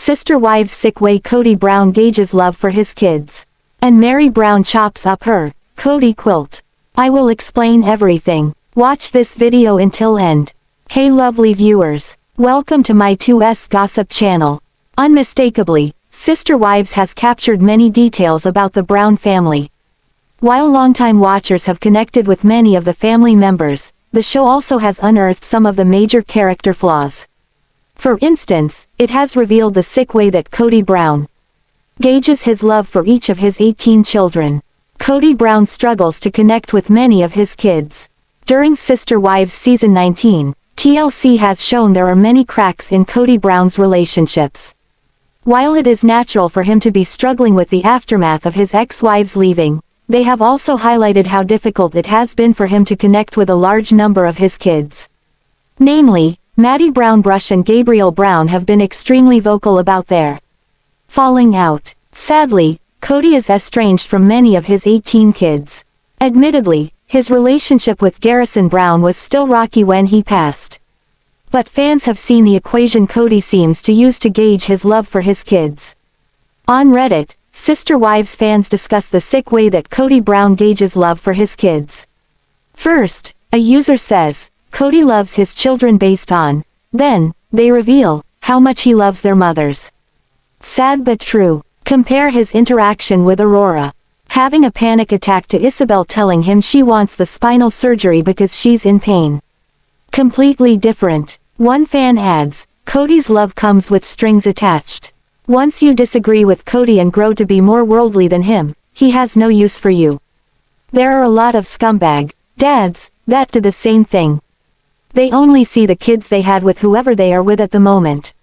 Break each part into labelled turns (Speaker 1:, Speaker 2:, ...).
Speaker 1: Sister Wives Sick Way Kody Brown Gauges Love for His Kids. And Meri Brown Chops Up Her, Kody Quilt. I will explain everything. Watch this video until end. Hey lovely viewers. Welcome to my 2S Gossip channel. Unmistakably, Sister Wives has captured many details about the Brown family. While longtime watchers have connected with many of the family members, the show also has unearthed some of the major character flaws. For instance, it has revealed the sick way that Kody Brown gauges his love for each of his 18 children. Kody Brown struggles to connect with many of his kids. During Sister Wives Season 19, TLC has shown there are many cracks in Kody Brown's relationships. While it is natural for him to be struggling with the aftermath of his ex-wives leaving, they have also highlighted how difficult it has been for him to connect with a large number of his kids. Namely, Maddie Brown Brush and Gabriel Brown have been extremely vocal about their falling out. Sadly, Kody is estranged from many of his 18 kids. Admittedly, his relationship with Garrison Brown was still rocky when he passed. But fans have seen the equation Kody seems to use to gauge his love for his kids. On Reddit, Sister Wives fans discuss the sick way that Kody Brown gauges love for his kids. First, a user says, Kody loves his children based on, then, they reveal, how much he loves their mothers. Sad but true. Compare his interaction with Aurora. Having a panic attack to Ysabel telling him she wants the spinal surgery because she's in pain. Completely different. One fan adds, Kody's love comes with strings attached. Once you disagree with Kody and grow to be more worldly than him, he has no use for you. There are a lot of scumbag dads that do the same thing. They only see the kids they had with whoever they are with at the moment.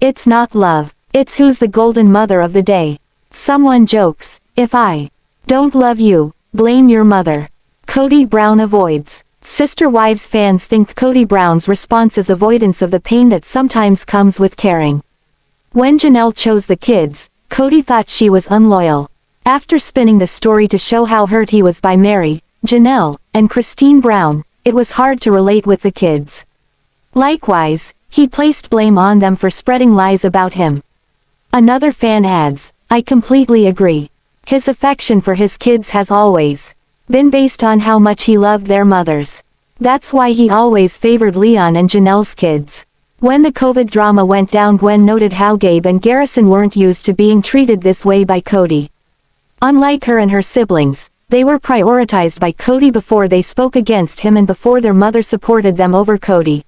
Speaker 1: It's not love, it's who's the golden mother of the day. Someone jokes, if I don't love you, blame your mother. Kody Brown avoids. Sister Wives fans think Kody Brown's response is avoidance of the pain that sometimes comes with caring. When Janelle chose the kids, Kody thought she was unloyal. After spinning the story to show how hurt he was by Meri, Janelle, and Christine Brown, it was hard to relate with the kids. Likewise, he placed blame on them for spreading lies about him. Another fan adds, I completely agree. His affection for his kids has always been based on how much he loved their mothers. That's why he always favored Leon and Janelle's kids. When the COVID drama went down, Gwen noted how Gabe and Garrison weren't used to being treated this way by Kody. Unlike her and her siblings, they were prioritized by Kody before they spoke against him and before their mother supported them over Kody.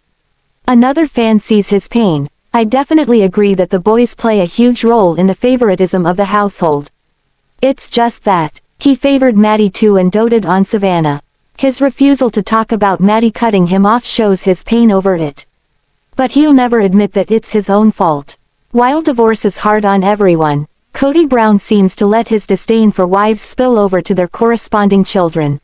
Speaker 1: Another fan sees his pain. I definitely agree that the boys play a huge role in the favoritism of the household. It's just that he favored Maddie too and doted on Savanah. His refusal to talk about Maddie cutting him off shows his pain over it. But he'll never admit that it's his own fault. While divorce is hard on everyone, Kody Brown seems to let his disdain for wives spill over to their corresponding children.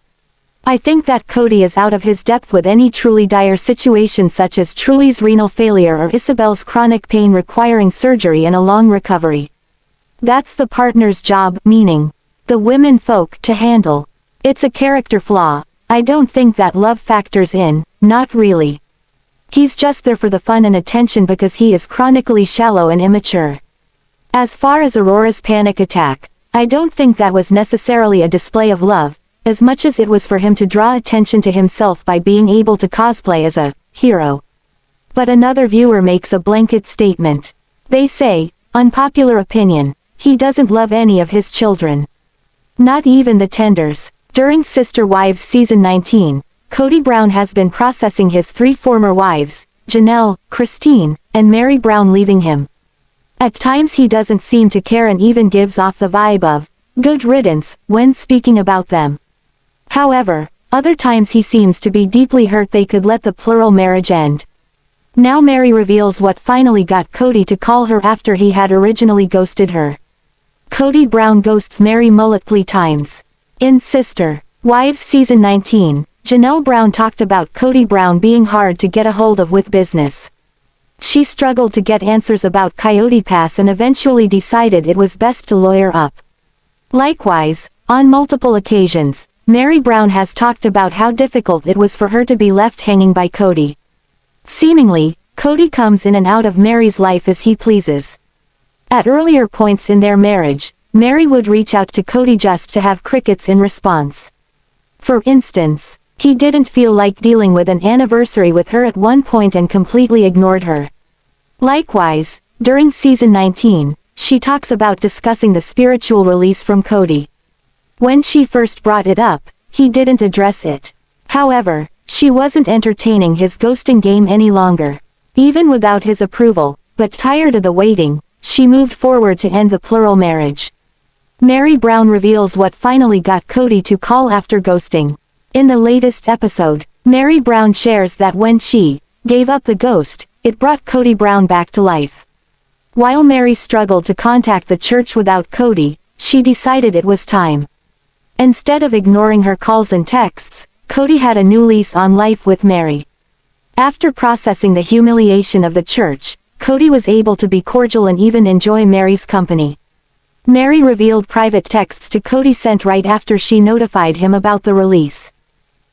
Speaker 1: I think that Kody is out of his depth with any truly dire situation such as Truely's renal failure or Ysabel's chronic pain requiring surgery and a long recovery. That's the partner's job, meaning the women folk, to handle. It's a character flaw. I don't think that love factors in, not really. He's just there for the fun and attention because he is chronically shallow and immature. As far as Aurora's panic attack, I don't think that was necessarily a display of love, as much as it was for him to draw attention to himself by being able to cosplay as a hero. But another viewer makes a blanket statement. They say, unpopular opinion, he doesn't love any of his children. Not even the tenders. During Sister Wives Season 19, Kody Brown has been processing his 3 former wives, Janelle, Christine, and Meri Brown leaving him. At times he doesn't seem to care and even gives off the vibe of good riddance when speaking about them. However, other times he seems to be deeply hurt they could let the plural marriage end. Now Meri reveals what finally got Kody to call her after he had originally ghosted her. Kody Brown ghosts Meri multiple times. In Sister Wives Season 19, Janelle Brown talked about Kody Brown being hard to get a hold of with business. She struggled to get answers about Coyote Pass and eventually decided it was best to lawyer up. Likewise, on multiple occasions, Meri Brown has talked about how difficult it was for her to be left hanging by Kody. Seemingly, Kody comes in and out of Meri's life as he pleases. At earlier points in their marriage, Meri would reach out to Kody just to have crickets in response. For instance, he didn't feel like dealing with an anniversary with her at one point and completely ignored her. Likewise, during season 19, she talks about discussing the spiritual release from Kody. When she first brought it up, he didn't address it. However, she wasn't entertaining his ghosting game any longer. Even without his approval, but tired of the waiting, she moved forward to end the plural marriage. Meri Brown reveals what finally got Kody to call after ghosting. In the latest episode, Meri Brown shares that when she gave up the ghost, it brought Kody Brown back to life. While Meri struggled to contact the church without Kody, she decided it was time. Instead of ignoring her calls and texts, Kody had a new lease on life with Meri. After processing the humiliation of the church, Kody was able to be cordial and even enjoy Meri's company. Meri revealed private texts to Kody sent right after she notified him about the release.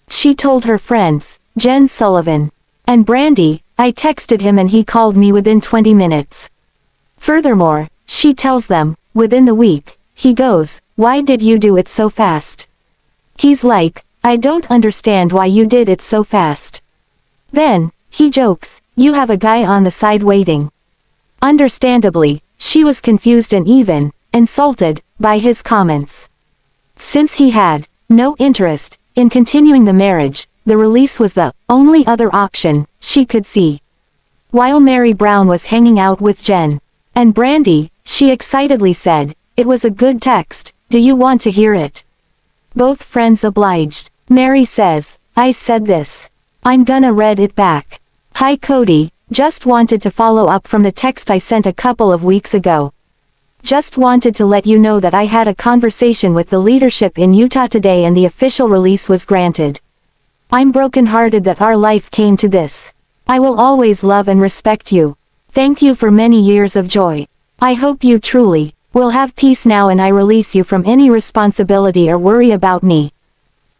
Speaker 1: She told her friends, Jen Sullivan and Brandy, I texted him and he called me within 20 minutes. Furthermore, she tells them, within the week, he goes, why did you do it so fast? He's like, I don't understand why you did it so fast. Then, he jokes, you have a guy on the side waiting. Understandably, she was confused and even insulted by his comments. Since he had no interest in continuing the marriage, the release was the only other option she could see. While Meri Brown was hanging out with Jen and Brandy, she excitedly said, it was a good text, do you want to hear it? Both friends obliged. Meri says, I said this. I'm gonna read it back. Hi Kody, just wanted to follow up from the text I sent a couple of weeks ago. Just wanted to let you know that I had a conversation with the leadership in Utah today and the official release was granted. I'm brokenhearted that our life came to this. I will always love and respect you. Thank you for many years of joy. I hope you truly will have peace now and I release you from any responsibility or worry about me.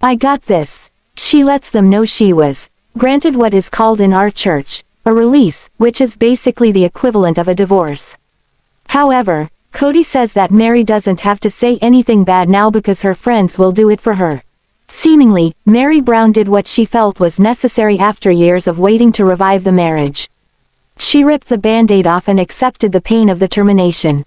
Speaker 1: I got this. She lets them know she was granted what is called in our church a release, which is basically the equivalent of a divorce. However, Kody says that Meri doesn't have to say anything bad now because her friends will do it for her. Seemingly, Meri Brown did what she felt was necessary after years of waiting to revive the marriage. She ripped the band-aid off and accepted the pain of the termination.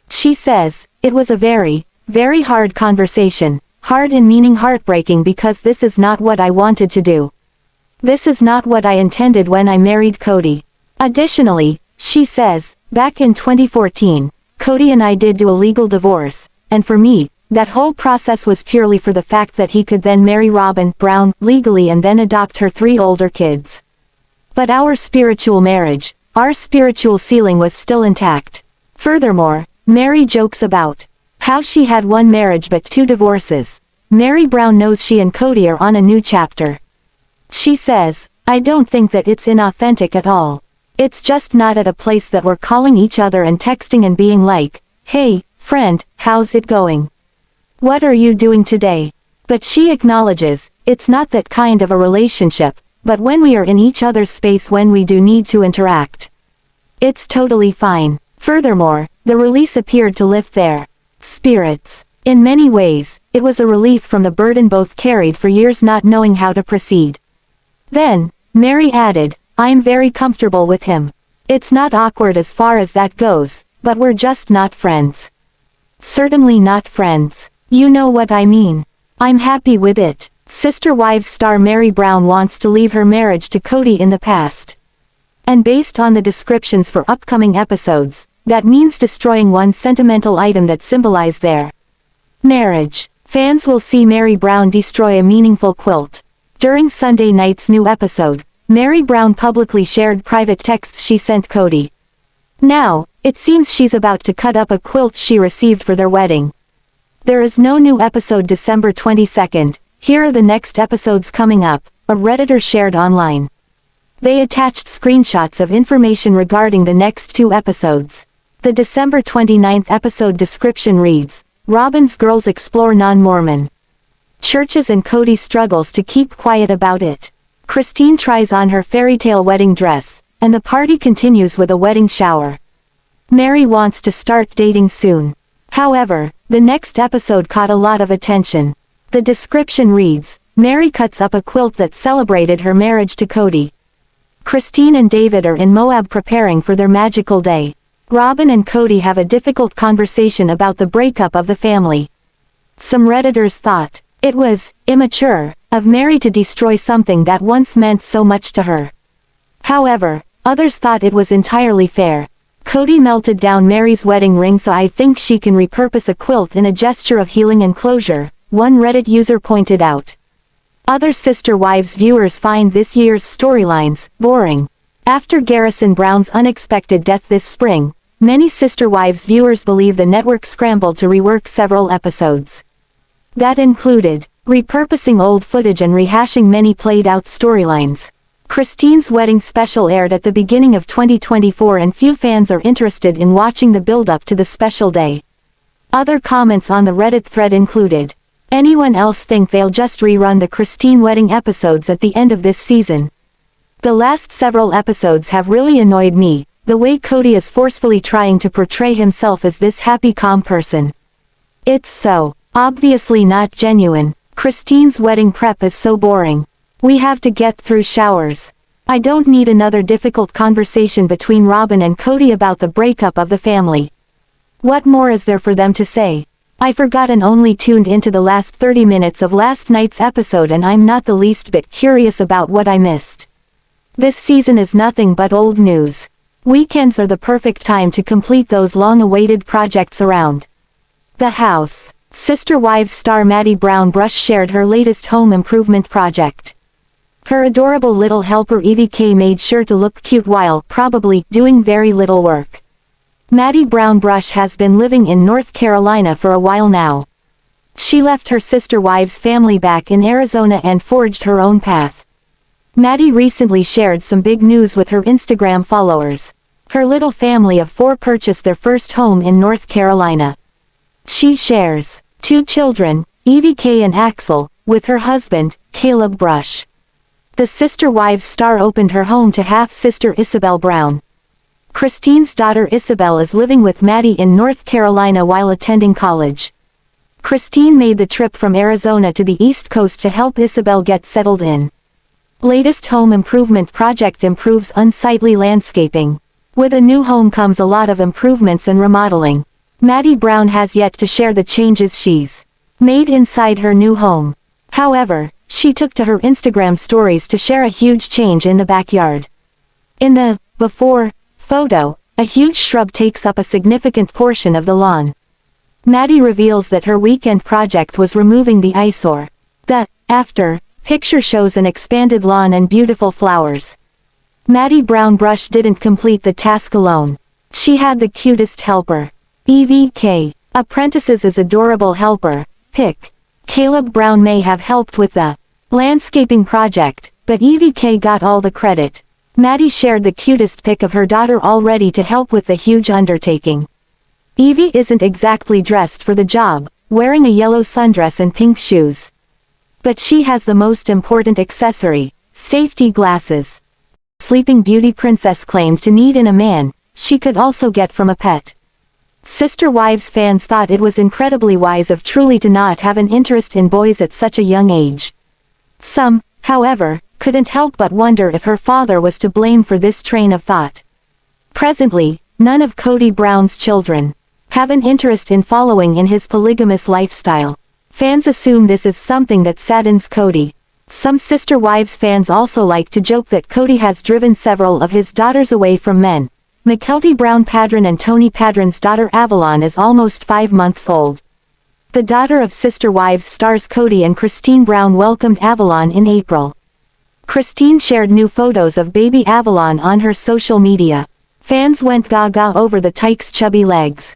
Speaker 1: She says, it was a very, very hard conversation, hard in meaning heartbreaking because this is not what I wanted to do. This is not what I intended when I married Kody. Additionally, she says, back in 2014, Kody and I did do a legal divorce, and for me, that whole process was purely for the fact that he could then marry Robyn Brown legally and then adopt her 3 older kids. But our spiritual marriage, our spiritual ceiling was still intact. Furthermore, Meri jokes about how she had 1 marriage but 2 divorces. Meri Brown knows she and Kody are on a new chapter. She says, I don't think that it's inauthentic at all. It's just not at a place that we're calling each other and texting and being like, hey, friend, how's it going? What are you doing today? But she acknowledges, it's not that kind of a relationship, but when we are in each other's space when we do need to interact. It's totally fine. Furthermore, the release appeared to lift their spirits. In many ways, it was a relief from the burden both carried for years not knowing how to proceed. Then, Meri added, I'm very comfortable with him. It's not awkward as far as that goes, but we're just not friends. Certainly not friends. You know what I mean. I'm happy with it. Sister Wives star Meri Brown wants to leave her marriage to Kody in the past. And based on the descriptions for upcoming episodes, that means destroying one sentimental item that symbolized their marriage. Fans will see Meri Brown destroy a meaningful quilt. During Sunday night's new episode, Meri Brown publicly shared private texts she sent Kody. Now, it seems she's about to cut up a quilt she received for their wedding. There is no new episode December 22nd, here are the next episodes coming up, a Redditor shared online. They attached screenshots of information regarding the next 2 episodes. The December 29th episode description reads, Robyn's girls explore non-Mormon churches and Kody struggles to keep quiet about it. Christine tries on her fairy tale wedding dress, and the party continues with a wedding shower. Meri wants to start dating soon. However, the next episode caught a lot of attention. The description reads, Meri cuts up a quilt that celebrated her marriage to Kody. Christine and Devid are in Moab preparing for their magical day. Robyn and Kody have a difficult conversation about the breakup of the family. Some Redditors thought it was immature of Meri to destroy something that once meant so much to her. However, others thought it was entirely fair. Kody melted down Meri's wedding ring, so I think she can repurpose a quilt in a gesture of healing and closure, one Reddit user pointed out. Other Sister Wives viewers find this year's storylines boring. After Garrison Brown's unexpected death this spring, many Sister Wives viewers believe the network scrambled to rework several episodes. That included repurposing old footage and rehashing many played-out storylines. Christine's wedding special aired at the beginning of 2024 and few fans are interested in watching the build-up to the special day. Other comments on the Reddit thread included, anyone else think they'll just rerun the Christine wedding episodes at the end of this season? The last several episodes have really annoyed me, the way Kody is forcefully trying to portray himself as this happy calm person. It's so obviously not genuine. Christine's wedding prep is so boring. We have to get through showers. I don't need another difficult conversation between Robyn and Kody about the breakup of the family. What more is there for them to say? I forgot and only tuned into the last 30 minutes of last night's episode and I'm not the least bit curious about what I missed. This season is nothing but old news. Weekends are the perfect time to complete those long-awaited projects around the house. Sister Wives star Meri Brown shared her latest home improvement project. Her adorable little helper Evie made sure to look cute while probably doing very little work. Meri Brown has been living in North Carolina for a while now. She left her Sister Wives family back in Arizona and forged her own path. Maddie recently shared some big news with her Instagram followers. Her little family of 4 purchased their first home in North Carolina. She shares 2 children, Evie and Axel, with her husband, Caleb Brush. The Sister Wives star opened her home to half-sister Ysabel Brown. Christine's daughter Ysabel is living with Maddie in North Carolina while attending college. Christine made the trip from Arizona to the East Coast to help Ysabel get settled in. Latest home improvement project improves unsightly landscaping. With a new home comes a lot of improvements and remodeling. Meri Brown has yet to share the changes she's made inside her new home. However, she took to her Instagram stories to share a huge change in the backyard. In the before photo, a huge shrub takes up a significant portion of the lawn. Maddie reveals that her weekend project was removing the eyesore. The after picture shows an expanded lawn and beautiful flowers. Meri Brown didn't complete the task alone. She had the cutest helper. Evie apprentices as adorable helper, pic. Caleb Brown may have helped with the landscaping project, but Evie got all the credit. Maddie shared the cutest pic of her daughter all ready to help with the huge undertaking. Evie isn't exactly dressed for the job, wearing a yellow sundress and pink shoes. But she has the most important accessory, safety glasses. Sleeping Beauty princess claimed to need in a man, she could also get from a pet. Sister Wives fans thought it was incredibly wise of Truely to not have an interest in boys at such a young age. Some, however, couldn't help but wonder if her father was to blame for this train of thought. Presently, none of Kody Brown's children have an interest in following in his polygamous lifestyle. Fans assume this is something that saddens Kody. Some Sister Wives fans also like to joke that Kody has driven several of his daughters away from men. Mykelti Brown Paedon and Tony Paedon's daughter Avalon is almost 5 months old. The daughter of Sister Wives stars Kody and Christine Brown welcomed Avalon in April. Christine shared new photos of baby Avalon on her social media. Fans went gaga over the tyke's chubby legs.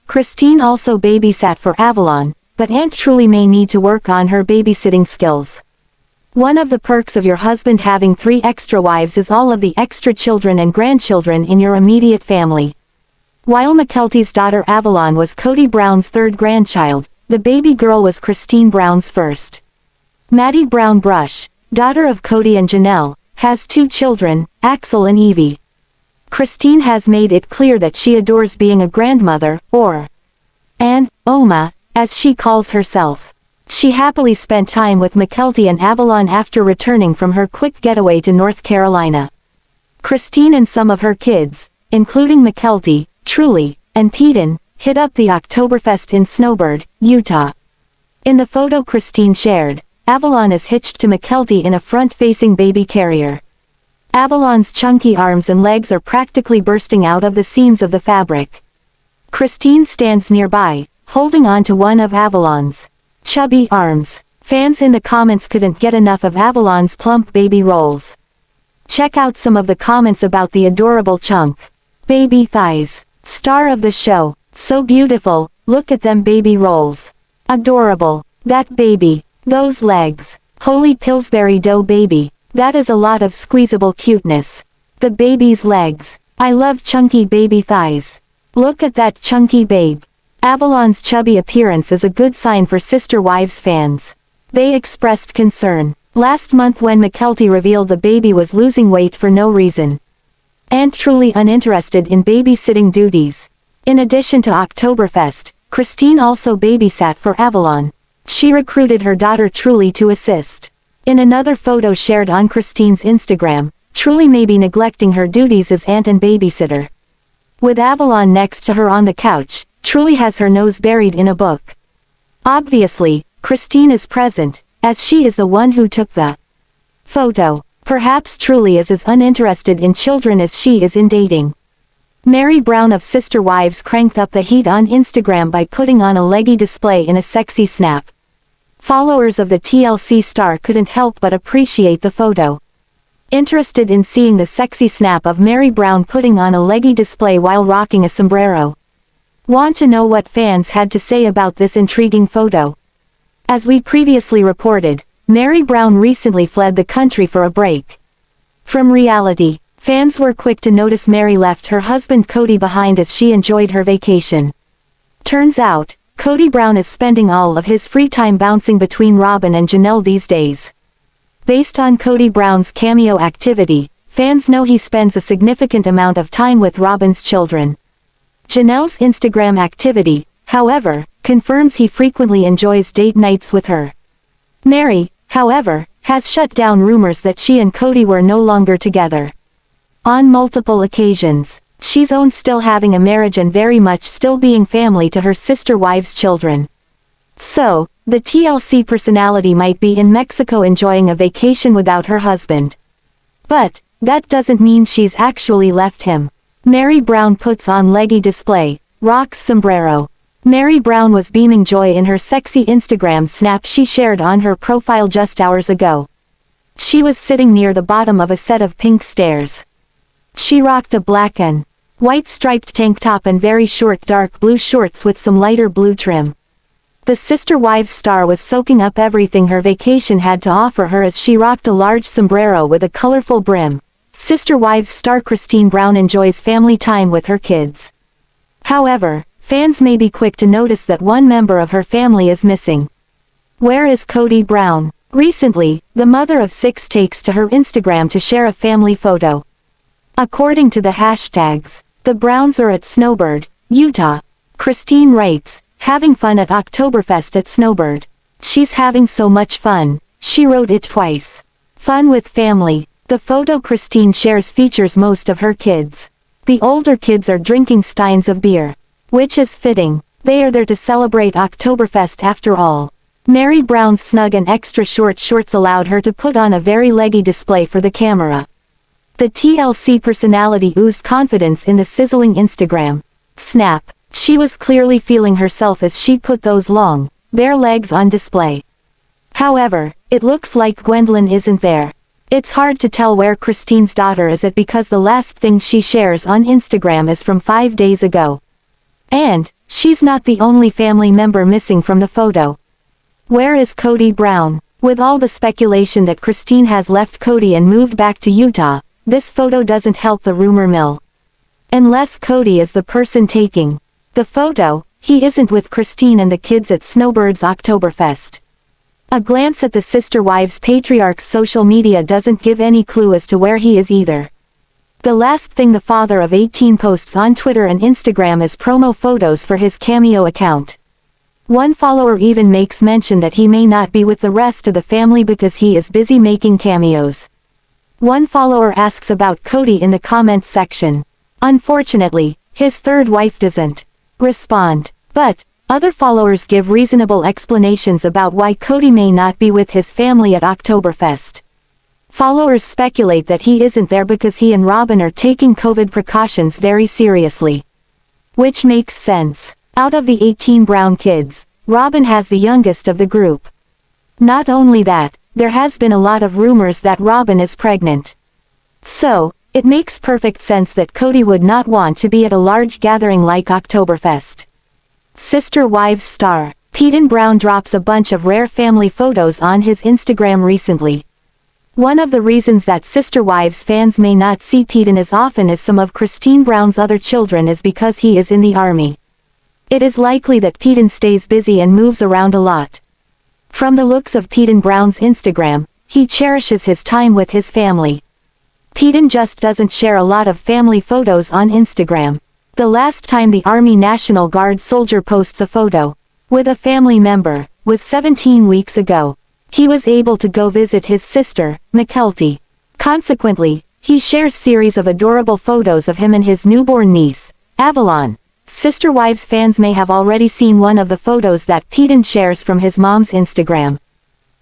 Speaker 1: Christine also babysat for Avalon, but Aunt Truly may need to work on her babysitting skills. One of the perks of your husband having 3 extra wives is all of the extra children and grandchildren in your immediate family. While Mykelti's daughter Avalon was Kody Brown's 3rd grandchild, the baby girl was Christine Brown's 1st. Meri Brown, daughter of Kody and Janelle, has 2 children, Axel and Evie. Christine has made it clear that she adores being a grandmother, or an Oma, as she calls herself. She happily spent time with Mykelti and Avalon after returning from her quick getaway to North Carolina. Christine and some of her kids, including Mykelti, Truely, and Peden, hit up the Oktoberfest in Snowbird, Utah. In the photo Christine shared, Avalon is hitched to Mykelti in a front-facing baby carrier. Avalon's chunky arms and legs are practically bursting out of the seams of the fabric. Christine stands nearby, holding on to one of Avalon's chubby arms. Fans in the comments couldn't get enough of Avalon's plump baby rolls. Check out some of the comments about the adorable chunk baby thighs. Star of the show, so beautiful, look at them baby rolls. Adorable. That baby. Those legs. Holy Pillsbury dough baby. That is a lot of squeezable cuteness. The baby's legs. I love chunky baby thighs. Look at that chunky babe. Avalon's chubby appearance is a good sign for Sister Wives fans. They expressed concern last month when Mykelti revealed the baby was losing weight for no reason. And truly uninterested in babysitting duties. In addition to Oktoberfest, Christine also babysat for Avalon. She recruited her daughter Truely to assist. In another photo shared on Christine's Instagram, Truely may be neglecting her duties as aunt and babysitter. With Avalon next to her on the couch, Truely has her nose buried in a book. Obviously, Christine is present, as she is the one who took the photo. Perhaps Truely is as uninterested in children as she is in dating. Meri Brown of Sister Wives cranked up the heat on Instagram by putting on a leggy display in a sexy snap. Followers of the TLC star couldn't help but appreciate the photo. Interested in seeing the sexy snap of Meri Brown putting on a leggy display while rocking a sombrero? Want to know what fans had to say about this intriguing photo? As we previously reported, Meri Brown recently fled the country for a break from reality. Fans were quick to notice Meri left her husband Kody behind as she enjoyed her vacation. Turns out, Kody Brown is spending all of his free time bouncing between Robyn and Janelle these days. Based on Kody Brown's cameo activity, fans know he spends a significant amount of time with Robyn's children. Janelle's Instagram activity, however, confirms he frequently enjoys date nights with her. Meri, however, has shut down rumors that she and Kody were no longer together. On multiple occasions, she's owned still having a marriage and very much still being family to her sister wives' children. So, the TLC personality might be in Mexico enjoying a vacation without her husband. But, that doesn't mean she's actually left him. Meri Brown puts on leggy display, rocks sombrero. Meri Brown was beaming joy in her sexy Instagram snap she shared on her profile just hours ago. She was sitting near the bottom of a set of pink stairs. She rocked a black and white striped tank top and very short dark blue shorts with some lighter blue trim. The Sister Wives star was soaking up everything her vacation had to offer her as she rocked a large sombrero with a colorful brim. Sister Wives star Christine Brown enjoys family time with her kids. However, fans may be quick to notice that one member of her family is missing. Where is Kody Brown? Recently, the mother of 6 takes to her Instagram to share a family photo. According to the hashtags, the Browns are at Snowbird, Utah. Christine writes, having fun at Oktoberfest at Snowbird. She's having so much fun, she wrote it twice. Fun with family. The photo Christine shares features most of her kids. The older kids are drinking steins of beer. Which is fitting. They are there to celebrate Oktoberfest after all. Meri Brown's snug and extra short shorts allowed her to put on a very leggy display for the camera. The TLC personality oozed confidence in the sizzling Instagram snap. She was clearly feeling herself as she put those long, bare legs on display. However, it looks like Gwendlyn isn't there. It's hard to tell where Christine's daughter is at because the last thing she shares on Instagram is from 5 days ago. And, she's not the only family member missing from the photo. Where is Kody Brown? With all the speculation that Christine has left Kody and moved back to Utah, this photo doesn't help the rumor mill. Unless Kody is the person taking the photo, he isn't with Christine and the kids at Snowbird's Oktoberfest. A glance at the Sister Wives patriarch's social media doesn't give any clue as to where he is either. The last thing the father of 18 posts on Twitter and Instagram is promo photos for his Cameo account. One follower even makes mention that he may not be with the rest of the family because he is busy making cameos. One follower asks about Kody in the comments section. Unfortunately, his third wife doesn't respond, but other followers give reasonable explanations about why Kody may not be with his family at Oktoberfest. Followers speculate that he isn't there because he and Robyn are taking COVID precautions very seriously. Which makes sense. Out of the 18 Brown kids, Robyn has the youngest of the group. Not only that, there has been a lot of rumors that Robyn is pregnant. So, it makes perfect sense that Kody would not want to be at a large gathering like Oktoberfest. Sister Wives star Paedon Brown drops a bunch of rare family photos on his Instagram recently. One of the reasons that Sister Wives fans may not see Peden as often as some of Christine Brown's other children is because he is in the army. It is likely that Peden stays busy and moves around a lot. From the looks of Paedon Brown's Instagram, he cherishes his time with his family. Peden just doesn't share a lot of family photos on Instagram. The last time the Army National Guard soldier posts a photo with a family member was 17 weeks ago. He was able to go visit his sister, Mykelti. Consequently, he shares series of adorable photos of him and his newborn niece, Avalon. Sister Wives fans may have already seen one of the photos that Peden shares from his mom's Instagram.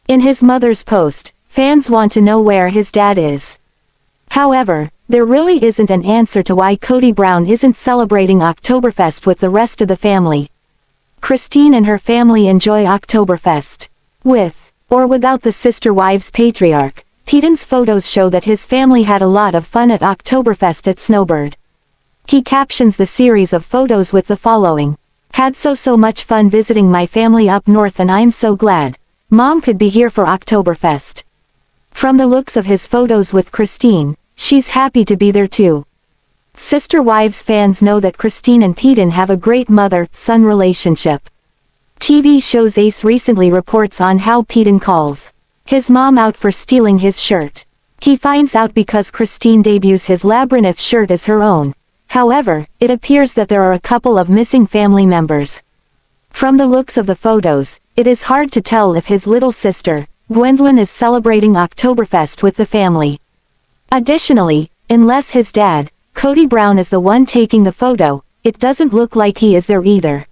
Speaker 1: In his mother's post, fans want to know where his dad is. However, there really isn't an answer to why Kody Brown isn't celebrating Oktoberfest with the rest of the family. Christine and her family enjoy Oktoberfest. With or without the Sister Wives patriarch, Peden's photos show that his family had a lot of fun at Oktoberfest at Snowbird. He captions the series of photos with the following. Had so much fun visiting my family up north and I'm so glad Mom could be here for Oktoberfest. From the looks of his photos with Christine, she's happy to be there too. Sister Wives fans know that Christine and Peden have a great mother-son relationship. TV shows Ace recently reports on how Peden calls his mom out for stealing his shirt. He finds out because Christine debuts his labyrinth shirt as her own. However, it appears that there are a couple of missing family members. From the looks of the photos, it is hard to tell if his little sister, Gwendlyn, is celebrating Oktoberfest with the family. Additionally, unless his dad, Kody Brown, is the one taking the photo, it doesn't look like he is there either.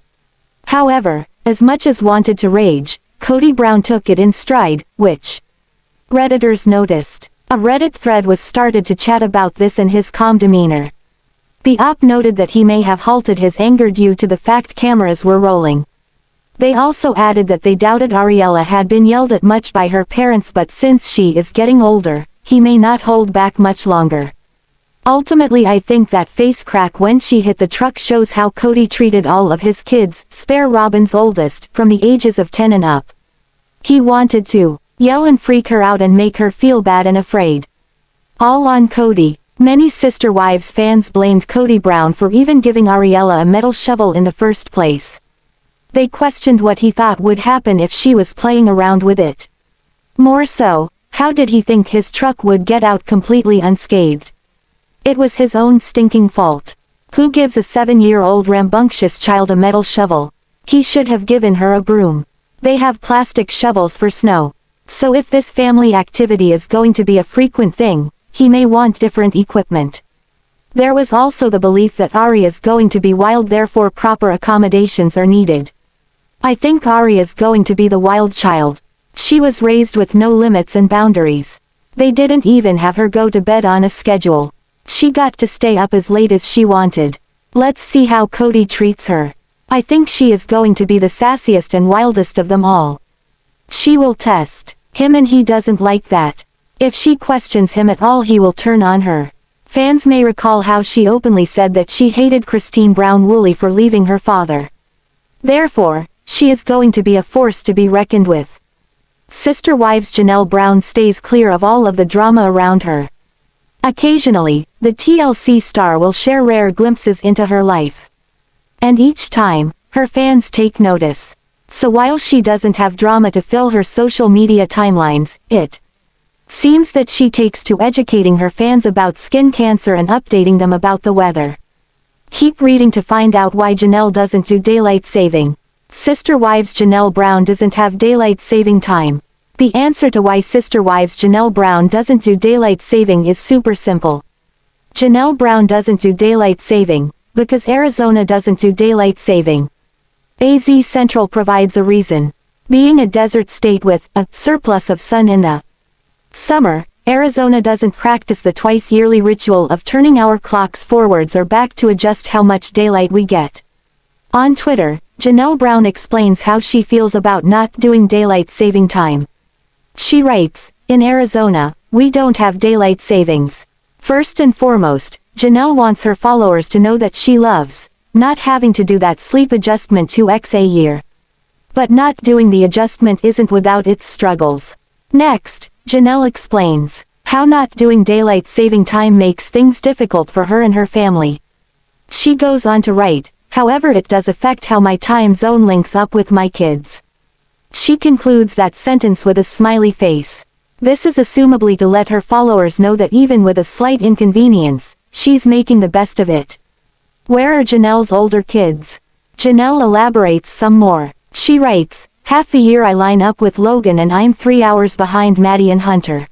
Speaker 1: However, as much as wanted to rage, Kody Brown took it in stride, which Redditors noticed. A Reddit thread was started to chat about this and his calm demeanor. The op noted that he may have halted his anger due to the fact cameras were rolling. They also added that they doubted Ariela had been yelled at much by her parents, but since she is getting older, he may not hold back much longer. Ultimately, I think that face crack when she hit the truck shows how Kody treated all of his kids, spare Robyn's oldest, from the ages of 10 and up. He wanted to yell and freak her out and make her feel bad and afraid. All on Kody. Many Sister Wives fans blamed Kody Brown for even giving Ariela a metal shovel in the first place. They questioned what he thought would happen if she was playing around with it. More so, how did he think his truck would get out completely unscathed? It was his own stinking fault. Who gives a 7-year-old rambunctious child a metal shovel? He should have given her a broom. They have plastic shovels for snow. So if this family activity is going to be a frequent thing, he may want different equipment. There was also the belief that Ari is going to be wild, therefore proper accommodations are needed. I think Ari is going to be the wild child. She was raised with no limits and boundaries. They didn't even have her go to bed on a schedule. She got to stay up as late as she wanted. Let's see how Kody treats her. I think she is going to be the sassiest and wildest of them all. She will test him and he doesn't like that. If she questions him at all, he will turn on her. Fans may recall how she openly said that she hated Christine Brown Woolley for leaving her father. Therefore, she is going to be a force to be reckoned with. Sister Wives Janelle Brown stays clear of all of the drama around her. Occasionally, the TLC star will share rare glimpses into her life. And each time, her fans take notice. So while she doesn't have drama to fill her social media timelines, it Seems that she takes to educating her fans about skin cancer and updating them about the weather. Keep reading to find out why Janelle doesn't do daylight saving. Sister Wives Janelle Brown doesn't have daylight saving time. The answer to why Sister Wives Janelle Brown doesn't do daylight saving is super simple. Janelle Brown doesn't do daylight saving because Arizona doesn't do daylight saving. AZ Central provides a reason. Being a desert state with a surplus of sun in the summer, Arizona doesn't practice the twice-yearly ritual of turning our clocks forwards or back to adjust how much daylight we get. On Twitter, Janelle Brown explains how she feels about not doing daylight saving time. She writes, "In Arizona, we don't have daylight savings. First and foremost, Janelle wants her followers to know that she loves not having to do that sleep adjustment 2x a year. But not doing the adjustment isn't without its struggles." Next, Janelle explains how not doing daylight saving time makes things difficult for her and her family. She goes on to write, "However, it does affect how my time zone links up with my kids." She concludes that sentence with a smiley face. This is assumably to let her followers know that even with a slight inconvenience, she's making the best of it. Where are Janelle's older kids? Janelle elaborates some more. She writes, "Half the year I line up with Logan and I'm 3 hours behind Maddie and Hunter.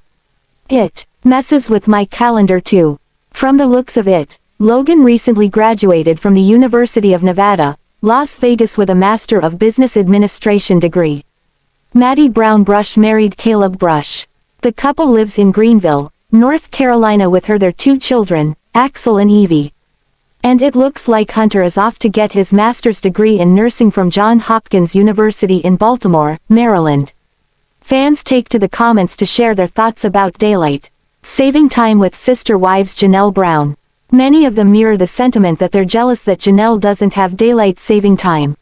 Speaker 1: It messes with my calendar too. From the looks of it, Logan recently graduated from the University of Nevada, Las Vegas with a Master of Business Administration degree. Meri Brown married Caleb Brush. The couple lives in Greenville, North Carolina with their 2 children, Axel and Evie. And it looks like Hunter is off to get his master's degree in nursing from Johns Hopkins University in Baltimore, Maryland." Fans take to the comments to share their thoughts about daylight saving time with Sister Wives Janelle Brown. Many of them mirror the sentiment that they're jealous that Janelle doesn't have daylight saving time.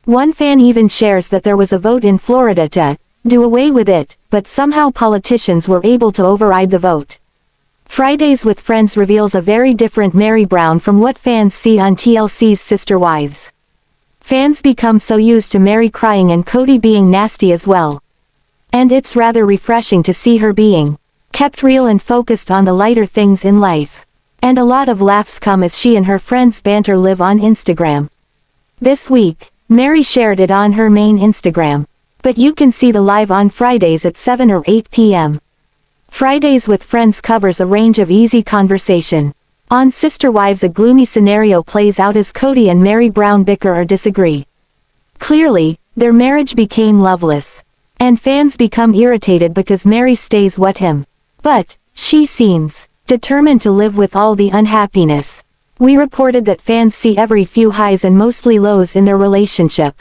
Speaker 1: One fan even shares that there was a vote in Florida to do away with it, but somehow politicians were able to override the vote. Fridays with Friends reveals a very different Meri Brown from what fans see on TLC's Sister Wives. Fans become so used to Meri crying and Kody being nasty as well. And it's rather refreshing to see her being kept real and focused on the lighter things in life. And a lot of laughs come as she and her friends banter live on Instagram. This week, Meri shared it on her main Instagram. But you can see the live on Fridays at 7 or 8 p.m. Fridays with Friends covers a range of easy conversation. On Sister Wives, a gloomy scenario plays out as Kody and Meri Brown bicker or disagree. Clearly, their marriage became loveless. And fans become irritated because Meri stays with him. But she seems determined to live with all the unhappiness. We reported that fans see every few highs and mostly lows in their relationship.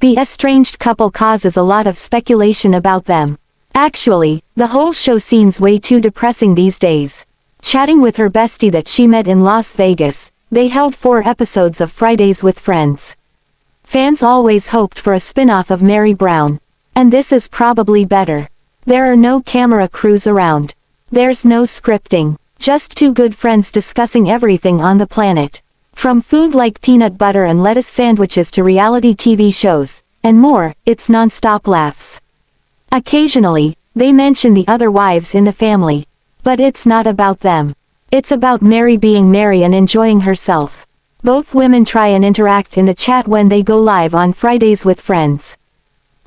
Speaker 1: The estranged couple causes a lot of speculation about them. Actually, the whole show seems way too depressing these days. Chatting with her bestie that she met in Las Vegas, they held 4 episodes of Fridays with Friends. Fans always hoped for a spin-off of Meri Brown. And this is probably better. There are no camera crews around. There's no scripting. Just 2 good friends discussing everything on the planet. From food like peanut butter and lettuce sandwiches to reality TV shows, and more, it's non-stop laughs. Occasionally, they mention the other wives in the family. But it's not about them. It's about Meri being Meri and enjoying herself. Both women try and interact in the chat when they go live on Fridays with Friends.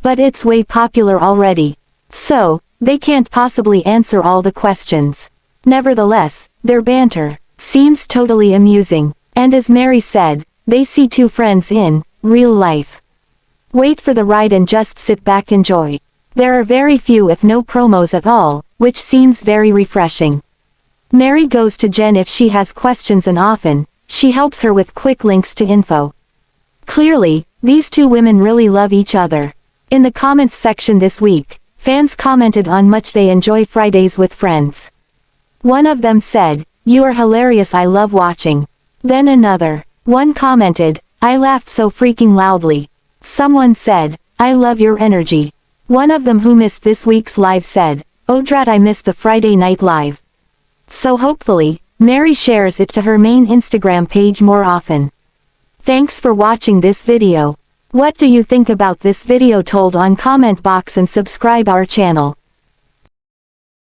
Speaker 1: But it's way popular already. So, they can't possibly answer all the questions. Nevertheless, their banter seems totally amusing. And as Meri said, they see 2 friends in real life. Wait for the ride and just sit back and enjoy. There are very few if no promos at all, which seems very refreshing. Meri goes to Jen if she has questions and often, she helps her with quick links to info. Clearly, these 2 women really love each other. In the comments section this week, fans commented on much they enjoy Fridays with Friends. One of them said, "You are hilarious, I love watching." Then another one commented, "I laughed so freaking loudly." Someone said, "I love your energy." One of them who missed this week's live said, "Oh drat, I missed the Friday night live." So hopefully, Meri shares it to her main Instagram page more often. Thanks for watching this video. What do you think about this video? Told on comment box and subscribe our channel.